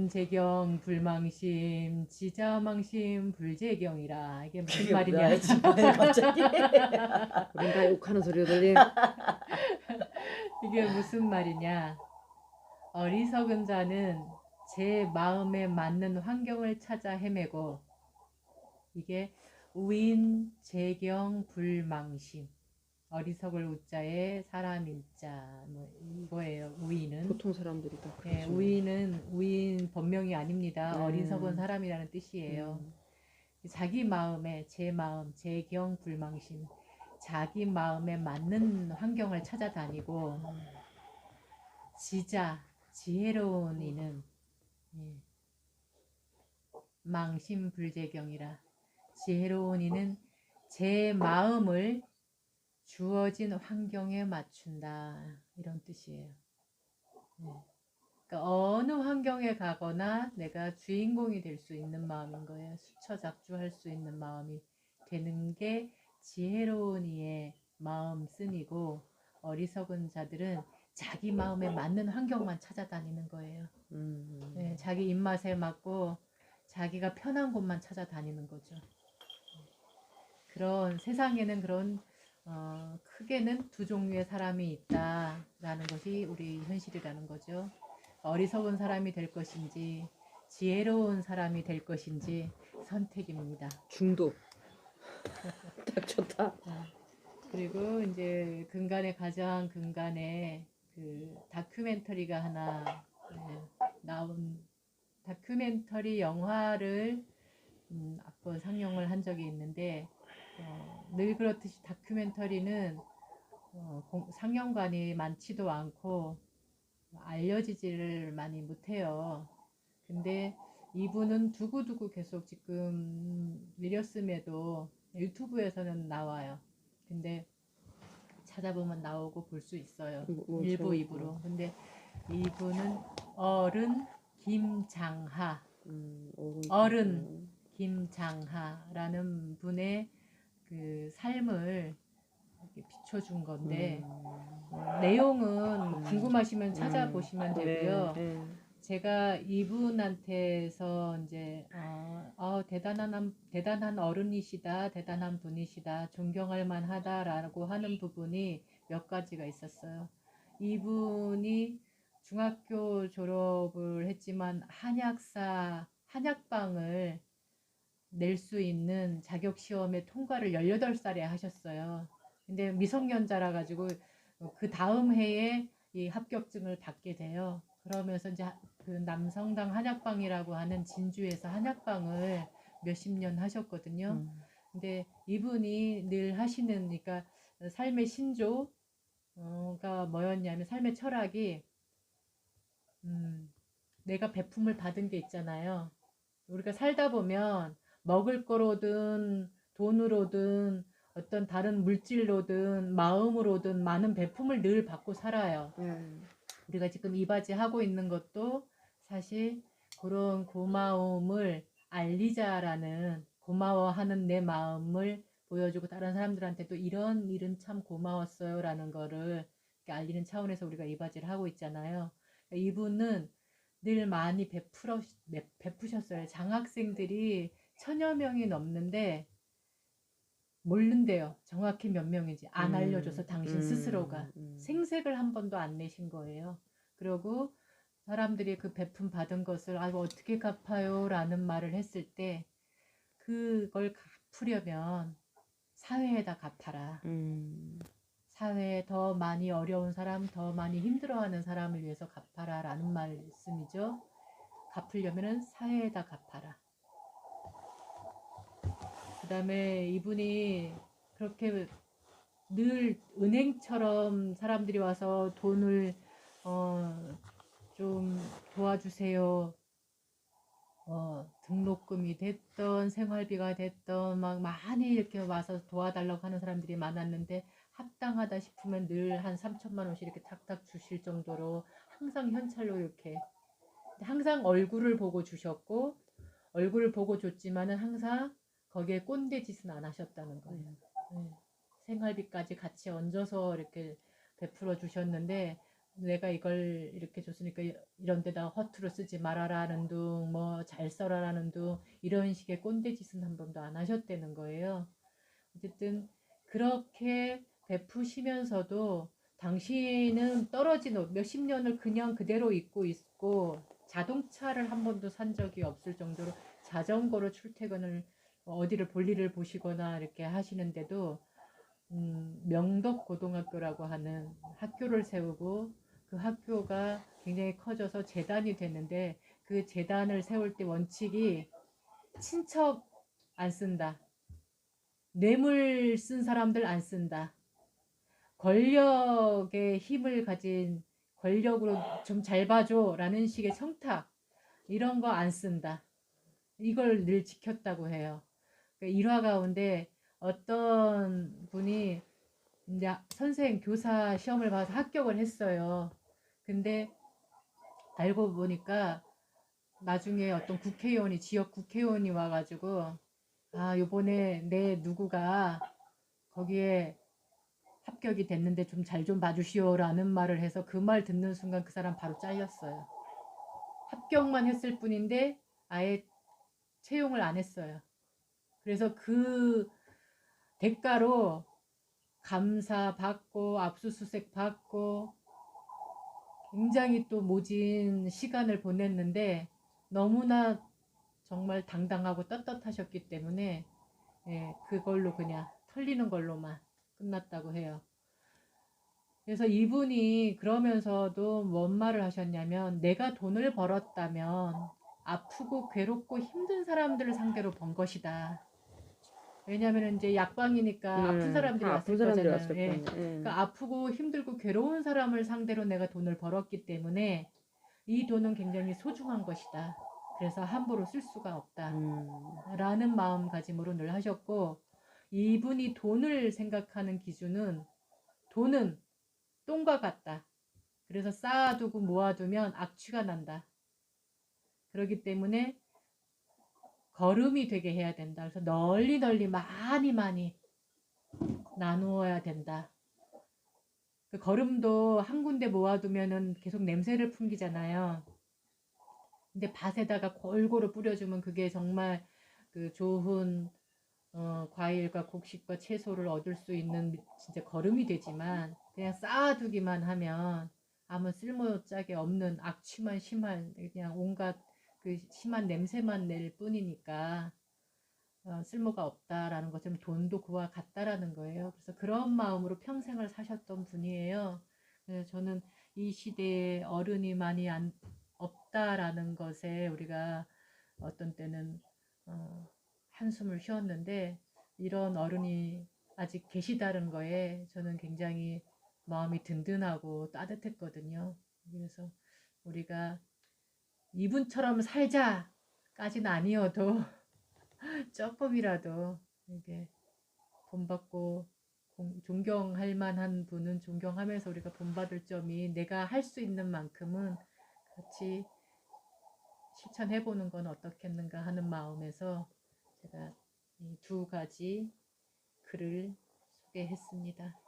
지문재경 불망심 지자망심 불재경이라. 이게 무슨 그게 말이냐? 뭐야 지금 갑자기. 우린 다 욕하는 소리가 들리. 이게 무슨 말이냐? 어리석은 자는 제 마음에 맞는 환경을 찾아 헤매고, 이게 우인 재경 불망심. 어리석을 우자에 사람인자, 뭐 이거예요. 우인은 보통 사람들이 다 예, 그러죠. 우인 법명이 아닙니다. 어리석은 사람이라는 뜻이에요. 자기 마음에, 제 마음, 재경 불망심, 자기 마음에 맞는 환경을 찾아다니고, 지혜로운 이는 망심 불재경이라. 지혜로운 이는 제 마음을 주어진 환경에 맞춘다, 이런 뜻이에요. 그러니까 어느 환경에 가거나 내가 주인공이 될 수 있는 마음인 거예요. 수처작주할 수 있는 마음이 되는 게 지혜로운 이의 마음 쓴이고, 어리석은 자들은 자기 마음에 맞는 환경만 찾아다니는 거예요. 네, 자기 입맛에 맞고 자기가 편한 곳만 찾아다니는 거죠. 그런 세상에는 그런 크게는 두 종류의 사람이 있다라는 것이 우리 현실이라는 거죠. 어리석은 사람이 될 것인지 지혜로운 사람이 될 것인지 선택입니다. 중도. 딱 좋다. 그리고 이제 가장 근간에 그 다큐멘터리가 하나 나온, 다큐멘터리 영화를 앞번 상영을 한 적이 있는데, 늘 그렇듯이 다큐멘터리는 상영관이 많지도 않고 알려지지를 많이 못해요. 근데 이분은 두고두고 계속 지금 밀렸음에도 유튜브에서는 나와요. 근데 찾아보면 나오고 볼 수 있어요. 일부 입으로. 근데 이분은 어른 김장하, 어른 김장하라는 분의 그 삶을 이렇게 비춰준 건데, 내용은 궁금하시면 찾아보시면 되고요. 제가 이분한테서 이제 대단한 어른이시다, 대단한 분이시다, 존경할 만하다라고 하는 부분이 몇 가지가 있었어요. 이분이 중학교 졸업을 했지만 한약방을 낼 수 있는 자격시험의 통과를 18살에 하셨어요. 근데 미성년자라 가지고 그 다음 해에 이 합격증을 받게 돼요. 그러면서 이제 그 남성당 한약방이라고 하는 진주에서 한약방을 몇십 년 하셨거든요. 근데 이분이 늘 하시는, 그러니까 삶의 신조가 뭐였냐면, 삶의 철학이 내가 베품을 받은 게 있잖아요. 우리가 살다 보면 먹을 거로든 돈으로든 어떤 다른 물질로든 마음으로든 많은 베품을 늘 받고 살아요. 우리가 지금 이 바지 하고 있는 것도 사실 그런 고마움을 알리자라는, 고마워하는 내 마음을 보여주고 다른 사람들한테도 이런 일은 참 고마웠어요 라는 거를 알리는 차원에서 우리가 이 바지를 하고 있잖아요. 이분은 늘 많이 베푸셨어요. 장학생들이 1000여 명이 넘는데 모른대요. 정확히 몇 명인지 안 알려줘서 당신 스스로가 생색을 한 번도 안 내신 거예요. 그리고 사람들이 그 베품 받은 것을 어떻게 갚아요? 라는 말을 했을 때, 그걸 갚으려면 사회에다 갚아라. 사회에 더 많이 어려운 사람, 더 많이 힘들어하는 사람을 위해서 갚아라 라는 말씀이죠. 갚으려면 사회에다 갚아라. 그 다음에 이분이 그렇게 늘 은행처럼 사람들이 와서 돈을 좀 도와주세요, 등록금이 됐던 생활비가 됐던 막 많이 이렇게 와서 도와달라고 하는 사람들이 많았는데, 합당하다 싶으면 늘 한 3천만 원씩 이렇게 탁탁 주실 정도로 항상 현찰로 이렇게, 항상 얼굴을 보고 주셨고, 얼굴을 보고 줬지만은 항상 거기에 꼰대 짓은 안 하셨다는 거예요. 생활비까지 같이 얹어서 이렇게 베풀어 주셨는데, 내가 이걸 이렇게 줬으니까 이런 데다 허투루 쓰지 말아라는 둥, 뭐 잘 써라라는 둥, 이런 식의 꼰대 짓은 한 번도 안 하셨다는 거예요. 어쨌든 그렇게 베푸시면서도 당신은 떨어진 옷 몇십 년을 그냥 그대로 입고 있고 자동차를 한 번도 산 적이 없을 정도로 자전거로 출퇴근을 어디를 볼일을 보시거나 이렇게 하시는데도 명덕고등학교라고 하는 학교를 세우고 그 학교가 굉장히 커져서 재단이 됐는데 그 재단을 세울 때 원칙이 친척 안 쓴다. 뇌물 쓴 사람들 안 쓴다. 권력의 힘을 가진 권력으로 좀 잘 봐줘 라는 식의 청탁 이런 거 안 쓴다. 이걸 늘 지켰다고 해요. 그러니까 일화 가운데 어떤 분이 이제 선생 교사 시험을 봐서 합격을 했어요. 근데 알고 보니까 나중에 어떤 국회의원이 지역 국회의원이 와가지고 아 요번에 내 누구가 거기에 합격이 됐는데 좀 잘 좀 봐주시오라는 말을 해서 그 말 듣는 순간 그 사람 바로 잘렸어요. 합격만 했을 뿐인데 아예 채용을 안 했어요. 그래서 그 대가로 감사 받고 압수수색 받고 굉장히 또 모진 시간을 보냈는데 너무나 정말 당당하고 떳떳하셨기 때문에 예, 그걸로 그냥 털리는 걸로만 끝났다고 해요. 그래서 이분이 그러면서도 뭔 말을 하셨냐면 내가 돈을 벌었다면 아프고 괴롭고 힘든 사람들을 상대로 번 것이다. 왜냐하면 이제 약방이니까 아픈 사람들이 다 아픈 왔을 사람들이 거잖아요. 왔을 거 예. 아니야. 그러니까 아프고 힘들고 괴로운 사람을 상대로 내가 돈을 벌었기 때문에 이 돈은 굉장히 소중한 것이다. 그래서 함부로 쓸 수가 없다. 라는 마음가짐으로 늘 하셨고 이분이 돈을 생각하는 기준은 돈은 똥과 같다. 그래서 쌓아두고 모아두면 악취가 난다. 그렇기 때문에 거름이 되게 해야 된다. 그래서 널리 널리 많이 많이 나누어야 된다. 그 거름도 한 군데 모아두면은 계속 냄새를 풍기잖아요. 근데 밭에다가 골고루 뿌려주면 그게 정말 그 좋은 과일과 곡식과 채소를 얻을 수 있는 진짜 거름이 되지만 그냥 쌓아두기만 하면 아무 쓸모짝에 없는 악취만 심한 그냥 온갖 그 심한 냄새만 낼 뿐이니까 쓸모가 없다라는 것처럼 돈도 그와 같다라는 거예요. 그래서 그런 마음으로 평생을 사셨던 분이에요. 그래서 저는 이 시대에 어른이 많이 없다라는 것에 우리가 어떤 때는 한숨을 쉬었는데 이런 어른이 아직 계시다는 거에 저는 굉장히 마음이 든든하고 따뜻했거든요. 그래서 우리가 이분처럼 살자까지는 아니어도 조금이라도 이게 본받고 존경할 만한 분은 존경하면서 우리가 본받을 점이 내가 할 수 있는 만큼은 같이 실천해보는 건 어떻겠는가 하는 마음에서 제가 이 두 가지 글을 소개했습니다.